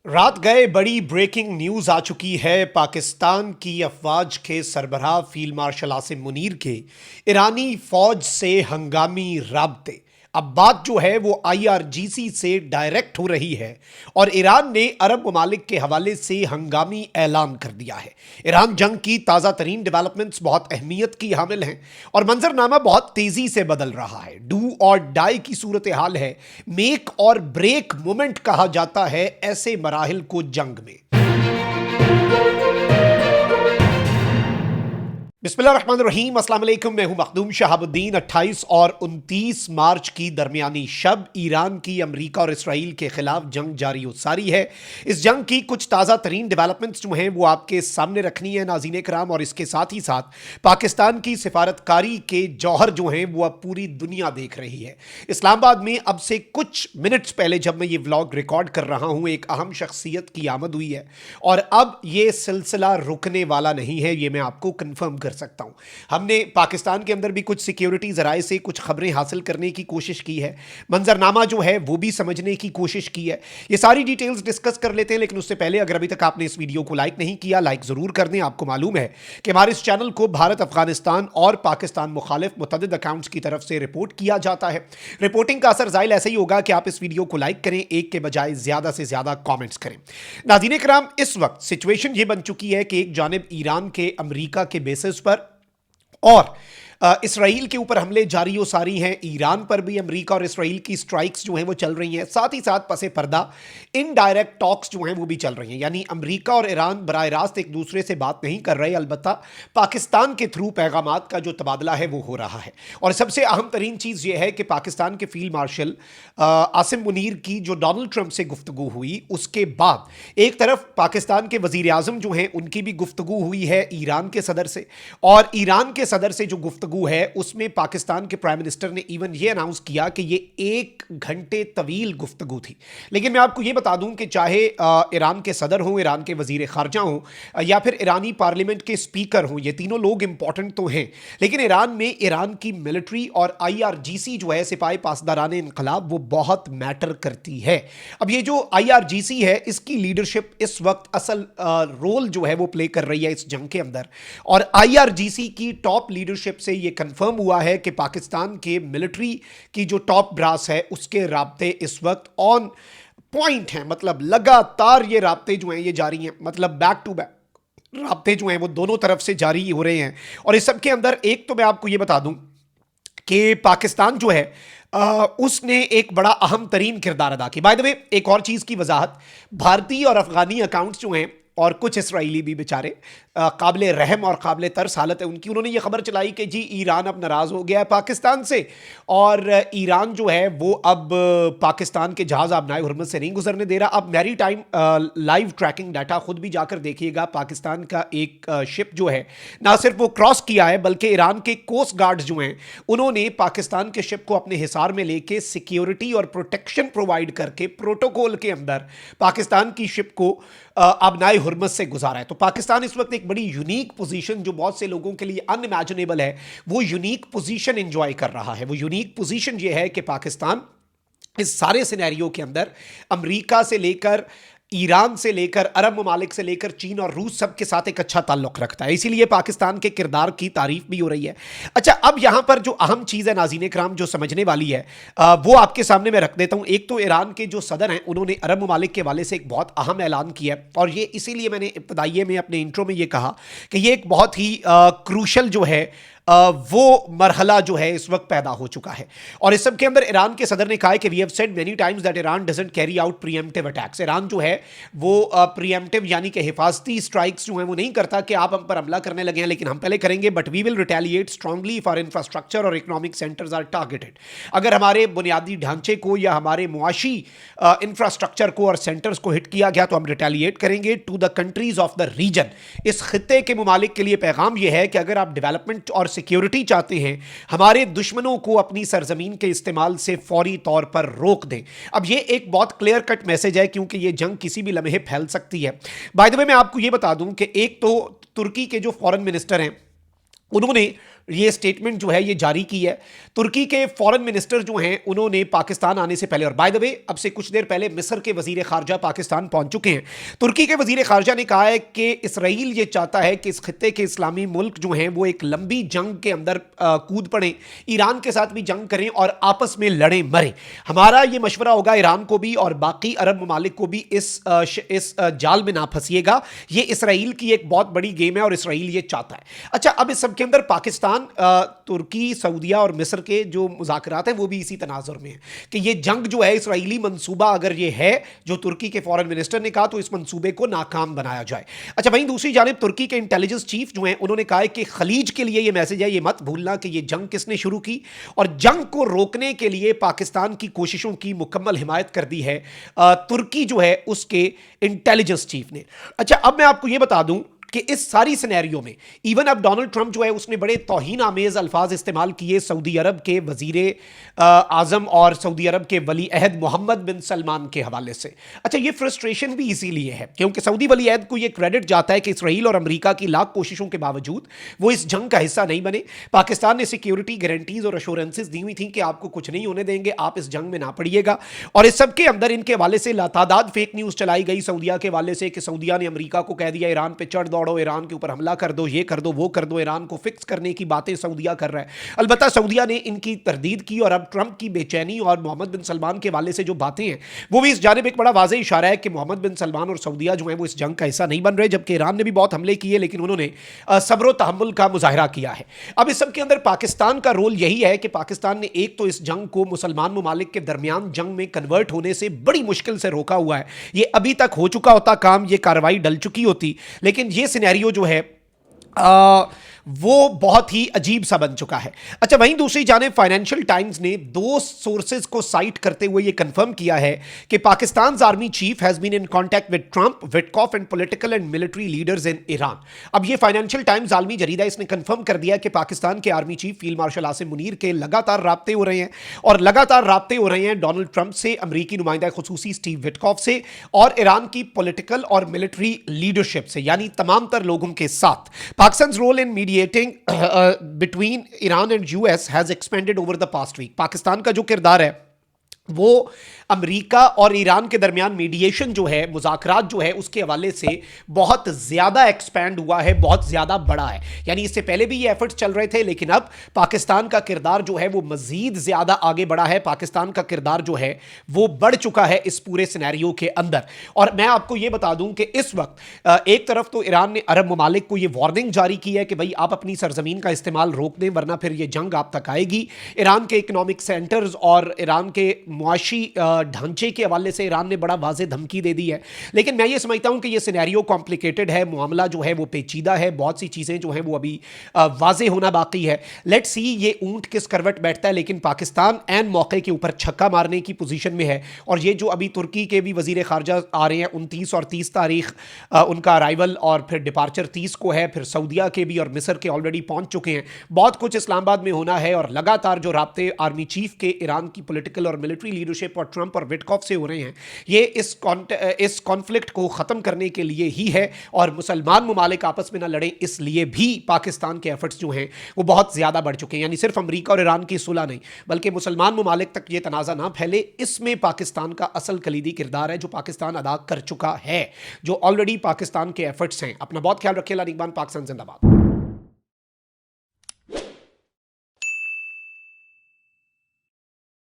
रात गए बड़ी ब्रेकिंग न्यूज आ चुकी है। पाकिस्तान की अफवाज के सरबराह फील्ड मार्शल आसिम मुनीर के ईरानी फौज से हंगामी राब्ते। अब बात जो है वो आईआरजीसी से डायरेक्ट हो रही है और ईरान ने अरब ममालिक के हवाले से हंगामी ऐलान कर दिया है। ईरान जंग की ताज़ा तरीन डेवलपमेंट्स बहुत अहमियत की हामिल हैं और मंजरनामा बहुत तेज़ी से बदल रहा है। डू और डाई की सूरत हाल है। मेक और ब्रेक मोमेंट कहा जाता है ऐसे मराहिल को जंग में। बिस्मिल्लाहिर्रहमानिर्रहीम, अस्सलाम वालेकुम। मैं हूं मखदूम शहाबुद्दीन। 28 और 29 मार्च की दरमियानी शब ईरान की अमेरिका और इसराइल के खिलाफ जंग जारी हो सारी है। इस जंग की कुछ ताज़ा तरीन डेवलपमेंट्स जो हैं वो आपके सामने रखनी है नाज़रीन कराम, और इसके साथ ही साथ पाकिस्तान की सिफारतकारी के जौहर जो हैं वो अब पूरी दुनिया देख रही है। इस्लामाबाद में अब से कुछ मिनट्स पहले जब मैं ये व्लॉग रिकॉर्ड कर रहा हूँ, एक अहम शख्सियत की आमद हुई है और अब ये सिलसिला रुकने वाला नहीं है, ये मैं आपको कन्फर्म कर सकता हूं। हमने पाकिस्तान के अंदर भी कुछ सिक्योरिटी जराए से कुछ खबरें हासिल करने की कोशिश की है, मंजरनामा जो है वो भी समझने की कोशिश की है। ये सारी डिटेल्स डिस्कस कर लेते हैं, लेकिन उससे पहले अगर अभी तक आपने इस वीडियो को लाइक नहीं किया, लाइक जरूर कर दें। आपको मालूम है कि हमारे इस चैनल को भारत, अफगानिस्तान और पाकिस्तान मुखालिफ मुतअद्दिद अकाउंट्स की तरफ से रिपोर्ट किया जाता है। रिपोर्टिंग का असर जाहिर ऐसे ही होगा कि आप इस वीडियो को लाइक करें, एक के बजाय ज्यादा से ज्यादा कॉमेंट्स करें। नाज़रीन कराम, इस वक्त सिचुएशन ये बन चुकी है कि एक जानिब ईरान के अमेरिका के बेसिस पर और इसराइल के ऊपर हमले जारी हो सारी हैं। ईरान पर भी अमेरिका और इसराइल की स्ट्राइक्स जो हैं वो चल रही हैं। साथ ही साथ पसे पर्दा इनडायरेक्ट टॉक्स जो हैं वो भी चल रही हैं, यानी अमेरिका और ईरान बराह रास्त एक दूसरे से बात नहीं कर रहे, अलबत्ता पाकिस्तान के थ्रू पैगामात का जो तबादला है वो हो रहा है। और सबसे अहम तरीन चीज़ ये है कि पाकिस्तान के फील्ड मार्शल आसिम मुनीर की जो डोनाल्ड ट्रंप से गुफ्तगू हुई, उसके बाद एक तरफ पाकिस्तान के वज़ीर आज़म जो हैं उनकी भी गुफ्तगू हुई है ईरान के सदर से, और ईरान के सदर से जो गुफ्तगू है उसमें पाकिस्तान के प्राइम मिनिस्टर ने इवन ये अनाउंस किया कि ये 1 घंटे तवील गुफ्तगू थी। लेकिन मैं आपको ये बता दूं कि चाहे ईरान के सदर हों, ईरान के वजीर खारजा हों या फिर ईरानी पार्लियामेंट के स्पीकर हों, ये तीनों लोग इंपॉर्टेंट तो हैं, लेकिन ईरान में ईरान की मिलिट्री और आईआरजीसी जो है, सिपाही पासदारान इनकलाब, वो बहुत मैटर करती है। अब ये जो आईआरजीसी है इसकी लीडरशिप इस वक्त असल रोल जो है वो प्ले कर रही है इस जंग के अंदर, और आईआरजीसी की टॉप लीडरशिप से ये कंफर्म हुआ है कि पाकिस्तान के मिलिट्री की जो टॉप ब्रास है उसके राब्ते इस वक्त ऑन पॉइंट हैं। मतलब लगातार ये राब्ते जो हैं ये जारी हैं, मतलब बैक टू बैक राब्ते जो हैं वो दोनों तरफ से जारी हो रहे हैं। और इस सब के अंदर एक तो मैं आपको ये बता दूं कि पाकिस्तान जो है उसने एक बड़ा अहम तरीन किरदार अदा किया। बाय द वे, एक और चीज़ की वजाहत, भारतीय और अफगानी अकाउंट्स जो हैं और कुछ इसराइली भी बेचारे काबिल रहम और काबिल तरस हालत है उनकी, उन्होंने ये खबर चलाई कि जी ईरान अब नाराज़ हो गया है पाकिस्तान से और ईरान जो है वो अब पाकिस्तान के जहाज़ आबनाए हुर्मुज़ से नहीं गुजरने दे रहा। अब maritime live tracking data खुद भी जाकर देखिएगा, पाकिस्तान का एक शिप जो है ना सिर्फ वो क्रॉस किया है बल्कि ईरान के कोस्ट गार्ड्स जो हैं उन्होंने पाकिस्तान के शिप को अपने हिसार में लेके सिक्योरिटी और प्रोटेक्शन प्रोवाइड करके प्रोटोकॉल के अंदर पाकिस्तान की शिप को आबनाए हुर्मुज़ से गुजारा है। तो पाकिस्तान इस वक्त एक बड़ी यूनिक पोजीशन, जो बहुत से लोगों के लिए अनइमेजिनेबल है, वो यूनिक पोजीशन एंजॉय कर रहा है। वो यूनिक पोजीशन ये है कि पाकिस्तान इस सारे सिनेरियो के अंदर अमेरिका से लेकर, ईरान से लेकर, अरब ममालिक से लेकर चीन और रूस सब के साथ एक अच्छा ताल्लुक रखता है, इसीलिए पाकिस्तान के किरदार की तारीफ भी हो रही है। अच्छा, अब यहां पर जो अहम चीज़ है नाज़रीन कराम जो समझने वाली है वो आपके सामने मैं रख देता हूं। एक तो ईरान के जो सदर हैं उन्होंने अरब ममालिक के वाले से एक बहुत अहम ऐलान किया है, और ये इसीलिए मैंने इब्तदाइये में अपने इंट्रो में ये कहा कि ये एक बहुत ही क्रूशल जो है वो मरहला जो है इस वक्त पैदा हो चुका है। और इस सब के अंदर ईरान के सदर ने कहा है कि we have said many times that Iran doesn't carry out preemptive attacks. Iran जो है वो प्रीएम्प्टिव यानी कि हिफाजती स्ट्राइक्स जो हैं वो नहीं करता कि आप हम पर हमला करने लगे हैं लेकिन हम पहले करेंगे, but we will retaliate strongly if our infrastructure और इकोनॉमिक सेंटर्स आर टारगेटेड। अगर हमारे बुनियादी ढांचे को या हमारे मुआशी इंफ्रास्ट्रक्चर को और सेंटर्स को हिट किया गया तो हम रिटेलिएट करेंगे to the countries of the region. इस खित्ते के ममालिक के लिए पैगाम यह है कि अगर आप डेवलपमेंट और सिक्योरिटी चाहते हैं, हमारे दुश्मनों को अपनी सरजमीन के इस्तेमाल से फौरी तौर पर रोक दें। अब ये एक बहुत क्लियर कट मैसेज है क्योंकि ये जंग किसी भी लम्हे फैल सकती है। बाय द वे, मैं आपको ये बता दूं कि एक तो तुर्की के जो फॉरेन मिनिस्टर हैं उन्होंने ये स्टेटमेंट जो है ये जारी की है। तुर्की के फॉरेन मिनिस्टर जो हैं उन्होंने पाकिस्तान आने से पहले, और बाय द वे अब से कुछ देर पहले मिस्र के वजीर खारजा पाकिस्तान पहुंच चुके हैं। तुर्की के वजीर खारजा ने कहा है कि इसराइल ये चाहता है कि इस खित्ते के इस्लामी मुल्क जो हैं वो एक लंबी जंग के अंदर कूद पड़े, ईरान के साथ भी जंग करें और आपस में लड़े मरें। हमारा ये मशवरा होगा ईरान को भी और बाकी अरब ममालिक को भी इस जाल में ना फंसिएगा। ये इसराइल की एक बहुत बड़ी गेम है और इसराइल ये चाहता है। अच्छा, अब इस सब के अंदर पाकिस्तान, तुर्की, सऊदिया और मिस्र के जो मुज़ाकरात हैं वो भी इसी तनाजुर में है कि ये जंग जो है इसराइली मंसूबा अगर ये है जो तुर्की के फॉरेन मिनिस्टर ने कहा, तो इस मंसूबे को नाकाम बनाया जाए। अच्छा, वहीं दूसरी जानिब तुर्की के इंटेलिजेंस चीफ जो हैं उन्होंने कहा है कि खलीज के लिए ये मैसेज है, ये मत भूलना कि ये जंग किसने शुरू की और जंग को रोकने के लिए पाकिस्तान की कोशिशों की मुकम्मल हिमायत कर दी है तुर्की जो है उसके इंटेलिजेंस चीफ ने। अच्छा, अब मैं आपको ये बता दूं कि इस सारी सिनेरियो में इवन अब डोनाल्ड ट्रंप जो है उसने बड़े तौहीन आमेज अल्फाज इस्तेमाल किए सऊदी अरब के वजीर आजम और सऊदी अरब के वली अहद मोहम्मद बिन सलमान के हवाले से। अच्छा, ये फ्रस्ट्रेशन भी इसीलिए है क्योंकि सऊदी वली अहद को ये क्रेडिट जाता है कि इसराइल और अमेरिका की लाख कोशिशों के बावजूद वो इस जंग का हिस्सा नहीं बने। पाकिस्तान ने सिक्योरिटी गारंटीज और अश्योरेंसेज दी हुई थी कि आपको कुछ नहीं होने देंगे, आप इस जंग में ना पड़िएगा। और इस सब के अंदर इनके हवाले से लातादाद फेक न्यूज चलाई गई सऊदिया के हवाले से कि सऊदिया ने अमेरिका को कह दिया ईरान पे चढ़ दौड़ो, ईरान के ऊपर हमला कर दो, ये कर दो, वो कर दो, ईरान को फिक्स करने की बातें सऊदिया कर रहा है। अलबत्ता सऊदिया ने इनकी तरदीद की और अब ट्रंप की बेचैनी और मोहम्मद बिन सलमान के हवाले से जो बातें हैं वो भी इस जानिब एक बड़ा वाज़ेह इशारा है कि मोहम्मद बिन सलमान और सऊदिया जो है वो इस जंग का हिस्सा नहीं बन रहे, जबकि ईरान ने भी बहुत हमले किए लेकिन उन्होंने सब्र तहम्मुल का मुजाहिरा किया है। अब इस सब के अंदर पाकिस्तान का रोल यही है कि पाकिस्तान ने एक तो इस जंग को मुसलमान ममालिक के दरमियान जंग में कन्वर्ट होने से बड़ी मुश्किल से रोका हुआ है। ये अभी तक हो चुका होता काम, ये कार्रवाई डल चुकी होती, लेकिन ये सिनेरियो जो है वो बहुत ही अजीब सा बन चुका है। अच्छा, वहीं दूसरी जानिब फाइनेंशियल टाइम्स ने दो सोर्सेज को साइट करते हुए ये कंफर्म किया है कि Pakistan army chief has been in contact with Trump, Witkoff and political and military leaders in Iran. अब ये फाइनेंशियल टाइम्स आलमी जरीदा इसने कंफर्म कर दिया कि पाकिस्तान के army chief field marshal Asim Munir के लगातार राब्ते हो रहे हैं और लगातार राब्ते हो रहे हैं डोनाल्ड ट्रंप से, अमरीकी नुमाइंदा खुसूसी स्टीव विटकॉफ से और ईरान की पॉलिटिकल और मिलिट्री लीडरशिप से, यानी तमाम तर लोगों के साथ। Pakistan's role in mediating between Iran and US has expanded over the past week. Pakistan का जो किरदार है वो अमेरिका और ईरान के दरमियान मीडिएशन जो है, मुज़ाकरात जो है, उसके हवाले से बहुत ज़्यादा एक्सपैंड हुआ है, बहुत ज़्यादा बड़ा है। यानी इससे पहले भी ये एफर्ट्स चल रहे थे लेकिन अब पाकिस्तान का किरदार जो है वो मज़ीद ज़्यादा आगे बढ़ा है। पाकिस्तान का किरदार जो है वो बढ़ चुका है इस पूरे सिनेरियो के अंदर। और मैं आपको ये बता दूं कि इस वक्त एक तरफ तो ईरान ने अरब ममालिक को ये वार्निंग जारी की है कि भाई आप अपनी सरजमीन का इस्तेमाल रोक दें वरना फिर ये जंग आप तक आएगी। ईरान के इकनॉमिक सेंटर्स और ईरान के मुआशी ढांचे के हवाले से ईरान ने बड़ा वाज़े धमकी दे दी है। लेकिन मैं ये समझता हूं कि ये सिनेरियो कॉम्प्लिकेटेड है, मामला जो है वो पेचीदा है, बहुत सी चीज़ें जो हैं वो अभी वाज़े होना बाकी है। लेट्स सी ये ऊंट किस करवट बैठता है, लेकिन पाकिस्तान एन मौके के ऊपर छक्का मारने की पोजीशन में है। और ये जो अभी तुर्की के भी वजीर खारजा आ रहे हैं 29 और 30 तारीख उनका अराइवल और फिर डिपार्चर 30 को है, फिर सऊदिया के भी और मिस्र के ऑलरेडी पहुंच चुके हैं। बहुत कुछ इस्लामाबाद में होना है और लगातार जो राब्ते आर्मी चीफ के ईरान की पॉलिटिकल और मिलिट्री लीडरशिप और ट्रंप और विटकॉफ से हो रहे हैं, ये इस कॉन्फ्लिक्ट को ख़त्म करने के लिए ही है और मुसलमान ममालिक आपस में ना लड़ें, इसलिए भी पाकिस्तान के एफर्ट्स जो हैं वो बहुत ज़्यादा बढ़ चुके हैं। यानी सिर्फ अमेरिका और ईरान की सुलह नहीं बल्कि मुसलमान ममालिक तक ये तनाज़ा ना फैले, इसमें पाकिस्तान का असल कलीदी किरदार है जो पाकिस्तान अदा कर चुका है, जो ऑलरेडी पाकिस्तान के एफर्ट्स हैं। अपना बहुत ख्याल रखिए। निगबान, पाकिस्तान जिंदाबाद।